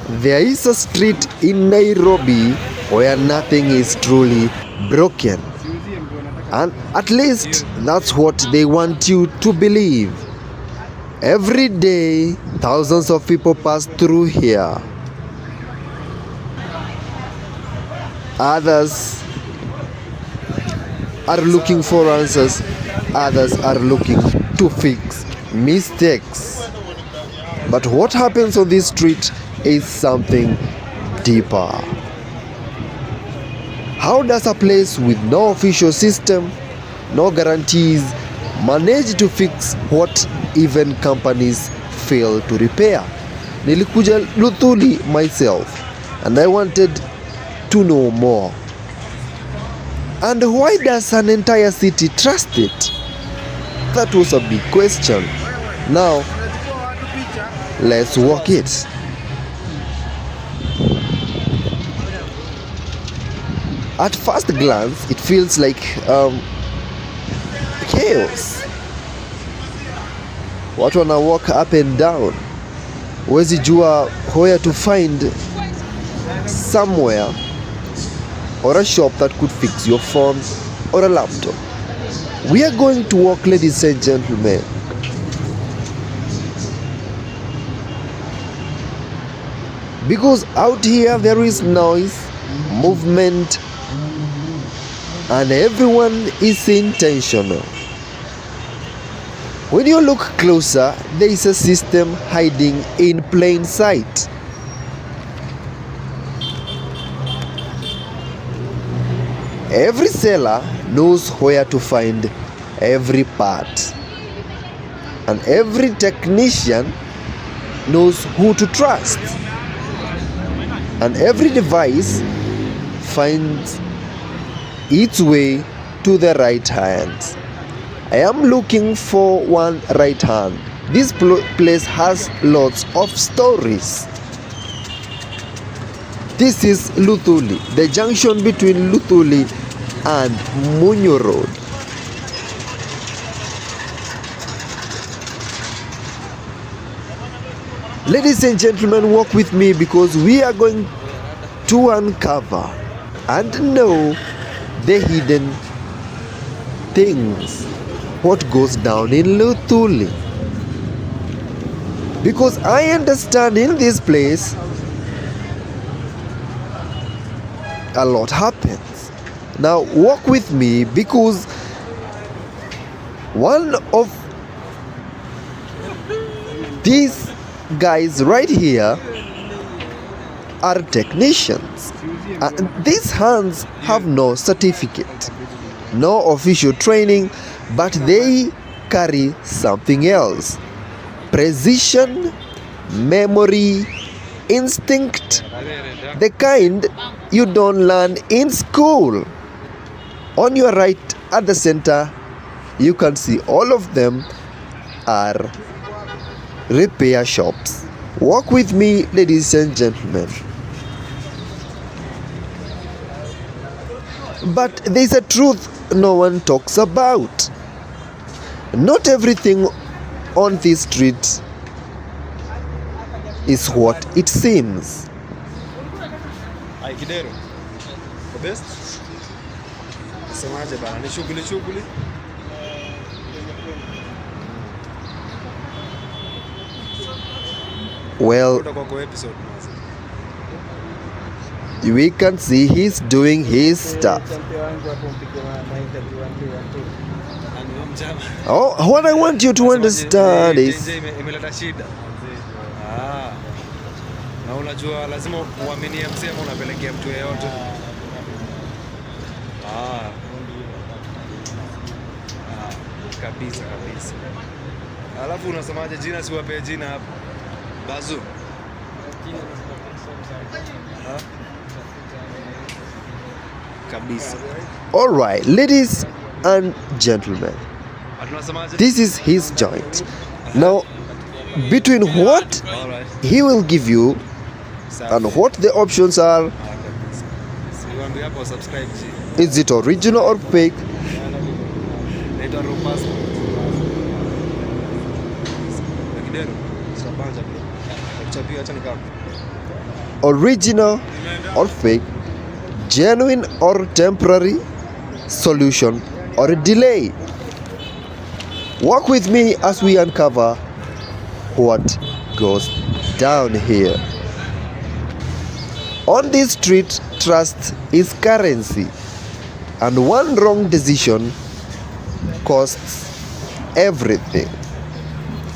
There is a street in Nairobi where nothing is truly broken. And at least that's what they want you to believe. Every day, thousands of people pass through here. Others are looking for answers. Others are looking to fix mistakes. But what happens on this street is something deeper. How does a place with no official system, no guarantees, manage to fix what even companies fail to repair? Nilikuja Luthuli myself and I wanted to know more. And why does an entire city trust it? That was a big question. Now, let's walk it. At first glance, it feels like chaos. Watu wana walk up and down. Huwezi jua where to find somewhere or a shop that could fix your phone or a laptop. We are going to walk, ladies and gentlemen. Because out here there is noise, movement, and everyone is intentional. When you look closer, there is a system hiding in plain sight. Every seller knows where to find every part, and every technician knows who to trust, and every device finds its way to the right hand. I am looking for one right hand. This place has lots of stories. This is Luthuli, the junction between Luthuli and Munyo Road. Ladies and gentlemen, walk with me because we are going to uncover and know the hidden things, what goes down in Luthuli. Because I understand in this place a lot happens. Now walk with me because one of these guys right here are technicians, and these hands have no certificate, no official training, but they carry something else: precision, memory, instinct, the kind you don't learn in school. On your right at the center, you can see all of them are repair shops. Walk with me, ladies and gentlemen. But there's a truth no one talks about. Not everything on this street is what it seems. Well, we can see he's doing his stuff. Oh, what I want you to understand is na unajua lazima uaminie msemo unapelekea mtu yeyote. Kabisa. Alafu unasemaje jina, siwape jina hapa. Bazu. Kabisa. All right, ladies and gentlemen, this is his joint. Now, between what he will give you and what the options are, is it original or fake? original or fake, genuine or temporary, solution or a delay. Walk with me as we uncover what goes down here. On this street, trust is currency, and one wrong decision costs everything.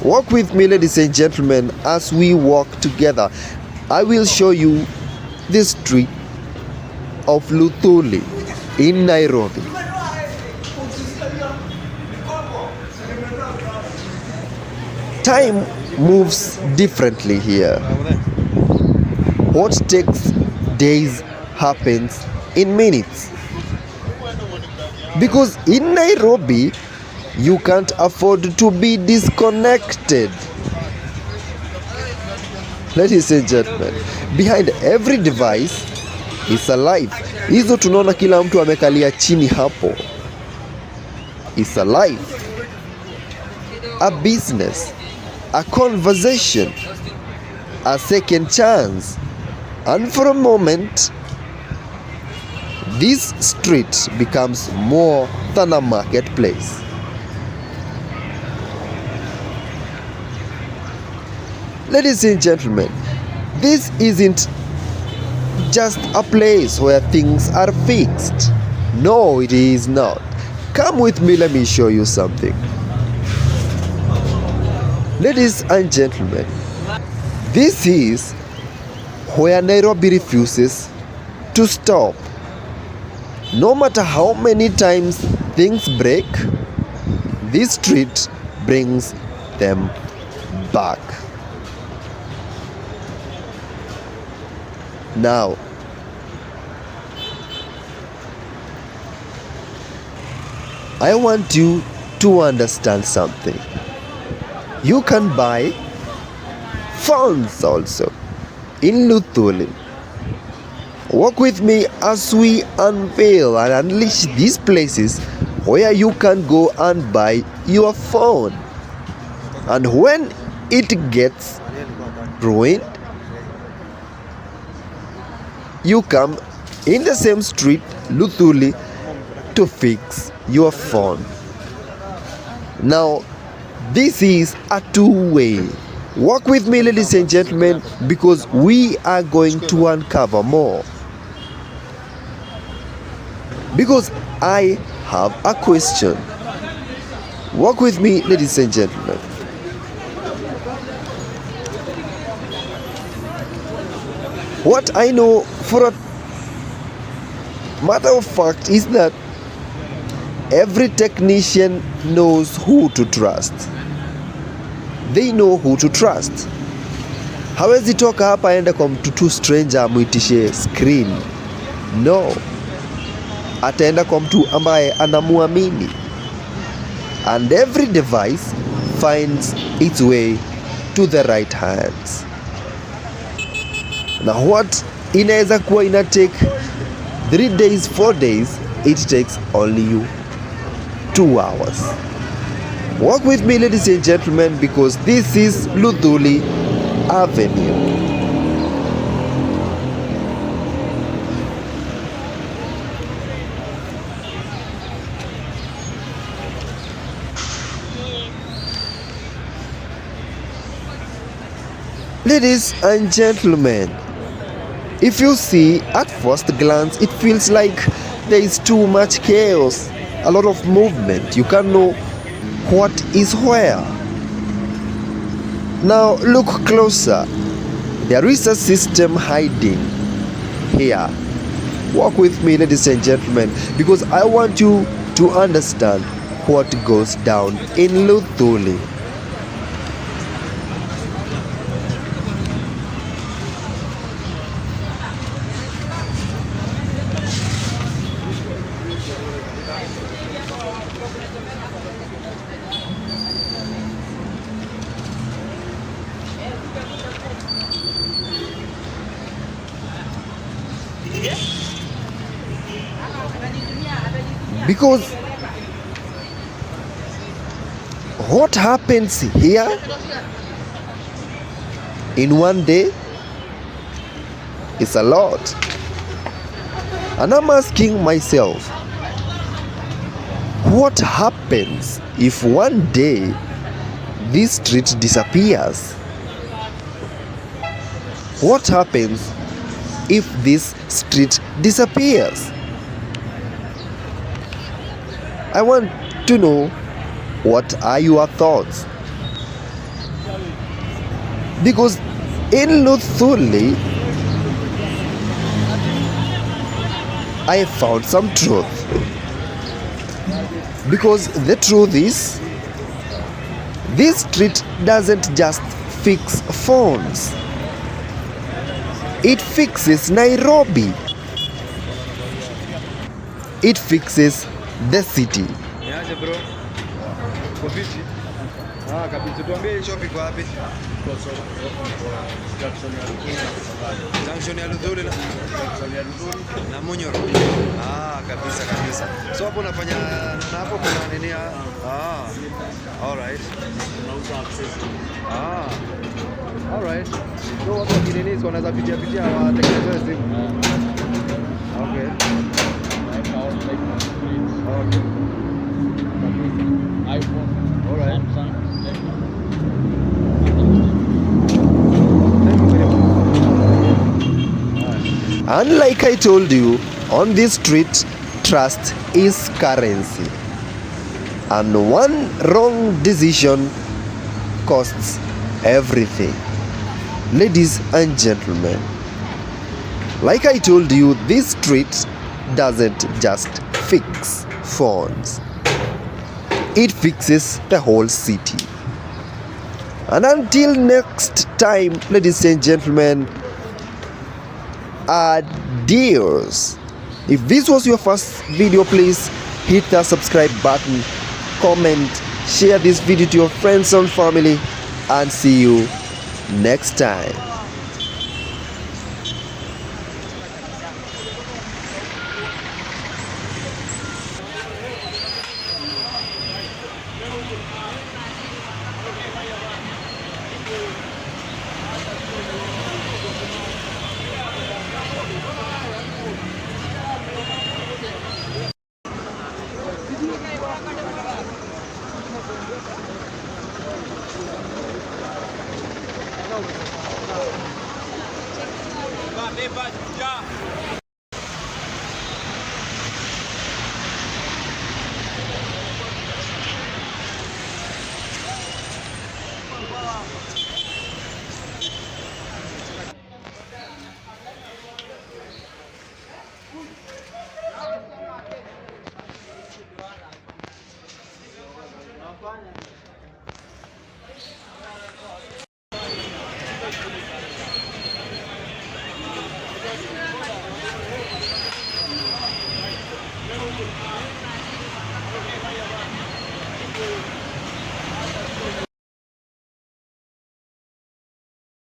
Walk with me, ladies and gentlemen, as we walk together. I will show you the street of Luthuli in Nairobi. Time moves differently here. What takes days happens in minutes. Because in Nairobi, you can't afford to be disconnected. Ladies and gentlemen, behind every device is a life. Hizo tunaona kila mtu amekalia chini hapo. Is a life, a business, a conversation, a second chance. And for a moment, this street becomes more than a marketplace. Ladies and gentlemen, this isn't just a place where things are fixed. No, it is not. Come with me, let me show you something. Ladies and gentlemen, this is where Nairobi refuses to stop. No matter how many times things break, this street brings them back. Now, I want you to understand something. You can buy phones also in Luthuli. Walk with me as we unveil and unleash these places where you can go and buy your phone. And when it gets ruined, you come in the same street, Luthuli, to fix your phone. Now, this is a two-way. Walk with me, ladies and gentlemen, because we are going to uncover more. Because I have a question. Walk with me, ladies and gentlemen. What I know for a matter of fact is that every technician knows who to trust. They know who to trust. Hawezi toka hapa aende kwa mtu stranger amuitishe screen. No. Ataenda kwa mtu ambaye anamuamini. And every device finds its way to the right hands. Now what inaweza kuwa ina take 3 days, 4 days, it takes only you 2 hours. Walk with me, ladies and gentlemen, because this is Luthuli Avenue. Ladies and gentlemen, if you see at first glance, it feels like there is too much chaos, a lot of movement. You can't know what is where. Now look closer. There is a system hiding here. Walk with me, ladies and gentlemen, because I want you to understand what goes down in Luthuli. Because what happens here in one day is a lot. And I'm asking myself, what happens if one day this street disappears? What happens if this street disappears? I want to know, what are your thoughts? Because in Luthuli, I found some truth. Because the truth is, this street doesn't just fix phones. It fixes Nairobi. It fixes the city. Niaje bro? Uko fiti? Kabisa. Tuambie shop iko wapi? Junction ya Luthuli na Munyoro. Kabisa. So hapo unafanya na hapo kuna nini? All right. All right. So watu wakinini wanaweza pitia watengeneze simu. Okay. iPhone, All right. Samsung, Thank you very much. And like I told you, on this street, trust is currency. And one wrong decision costs everything. Ladies and gentlemen, like I told you, this street doesn't just fix phones. It fixes the whole city. And until next time, ladies and gentlemen, adios. If this was your first video, please hit the subscribe button, comment, share this video to your friends and family, and see you next time.